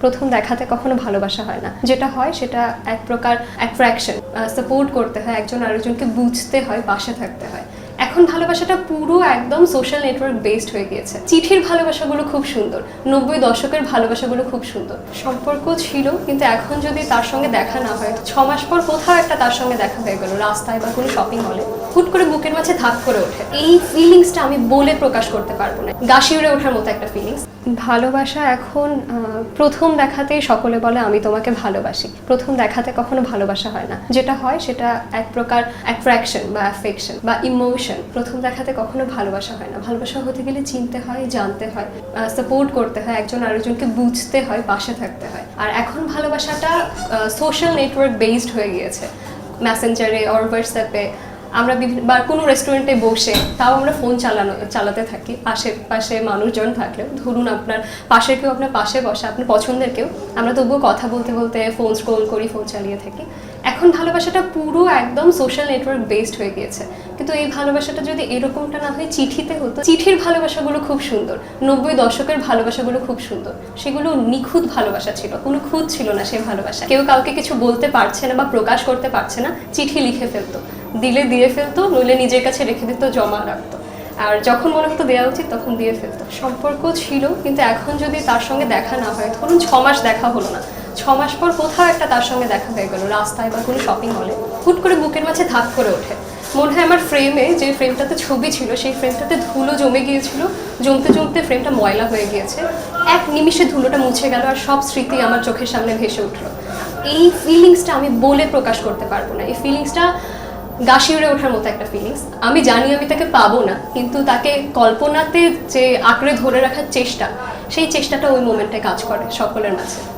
প্রথম দেখাতে কখনো ভালোবাসা হয় না, যেটা হয় সেটা এক প্রকার অ্যাট্রাকশন, সাপোর্ট করতে হয়, একজন আরেকজনকে বুঝতে হয়, পাশে থাকতে হয়। এখন ভালোবাসাটা পুরো একদম সোশ্যাল নেটওয়ার্ক বেসড হয়ে গিয়েছে। চিঠির ভালোবাসাগুলো খুব সুন্দর, 90 দশকের ভালোবাসাগুলো খুব সুন্দর। সম্পর্ক ছিল, কিন্তু এখন যদি তার সঙ্গে দেখা না হয়, 6 মাস পর কোথাও একটা তার সঙ্গে দেখা হয়ে গেল, রাস্তায় বা কোনো শপিং হলে, হুট করে বুকের মাঝে ধাপ করে ওঠে। এই ফিলিংসটা আমি বলে প্রকাশ করতে পারবো না, গা শিউরে ওঠার মতো একটা ফিলিংস। ভালোবাসা এখন প্রথম দেখাতেই সকলে বলে আমি তোমাকে ভালোবাসি। প্রথম দেখাতে কখনো ভালোবাসা হয় না, যেটা হয় সেটা এক প্রকার অ্যাট্রাকশন বা অ্যাফেকশন বা ইমোশন। প্রথম দেখাতে কখনো ভালোবাসা হয় না। ভালোবাসা হতে গেলে চিনতে হয়, জানতে হয়, সাপোর্ট করতে হয়, একজন আরেকজনকে বুঝতে হয়, পাশে থাকতে হয়। আর এখন ভালোবাসাটা সোশ্যাল নেটওয়ার্ক বেসড হয়ে গিয়েছে। মেসেঞ্জারে অর হোয়াটসঅ্যাপে আমরা বা কোনো রেস্টুরেন্টে বসে তাও আমরা ফোন চালাতে থাকি, আশেপাশে মানুষজন থাকলেও। ধরুন আপনার পাশের কেউ আপনার পাশে বসে, আপনার পছন্দের কেউ, আমরা তবুও কথা বলতে বলতে ফোন স্ক্রোল করি, ফোন চালিয়ে থাকি। এখন ভালোবাসাটা পুরো একদম সোশ্যাল নেটওয়ার্ক বেসড হয়ে গিয়েছে। কিন্তু এই ভালোবাসাটা যদি এরকমটা না হয়ে চিঠিতে হতো, চিঠির ভালোবাসাগুলো খুব সুন্দর, 90 দশকের ভালোবাসাগুলো খুব সুন্দর। সেগুলো নিখুঁত ভালোবাসা ছিল, কোনো খুঁত ছিল না সেই ভালোবাসা। কেউ কাউকে কিছু বলতে পারছে না বা প্রকাশ করতে পারছে না, চিঠি লিখে ফেলতো, দিলে দিয়ে ফেলতো, নইলে নিজের কাছে রেখে দিত, জমা রাখতো। আর যখন মনে হতো দেওয়া উচিত তখন দিয়ে ফেলতো। সম্পর্ক ছিল, কিন্তু এখন যদি তার সঙ্গে দেখা না হয়, ধরুন 6 মাস দেখা হলো না, 6 মাস পর কোথাও একটা তার সঙ্গে দেখা হয়ে গেল, রাস্তায় বা কোনো শপিং হলে, হুট করে বুকের মাঝে ধাপ করে ওঠে। মনে হয় আমার ফ্রেমে, যে ফ্রেমটাতে ছবি ছিল, সেই ফ্রেমটাতে ধুলো জমে গিয়েছিল, জমতে জমতে ফ্রেমটা ময়লা হয়ে গিয়েছে। এক নিমিষে ধুলোটা মুছে গেল আর সব স্মৃতি আমার চোখের সামনে ভেসে উঠলো। এই ফিলিংসটা আমি বলে প্রকাশ করতে পারবো না। এই ফিলিংসটা গা শিউরে ওঠার মতো একটা ফিলিংস। আমি জানি আমি তাকে পাবো না, কিন্তু তাকে কল্পনাতে যে আঁকড়ে ধরে রাখার চেষ্টা, সেই চেষ্টাটা ওই মোমেন্টে কাজ করে সকলের মাঝে।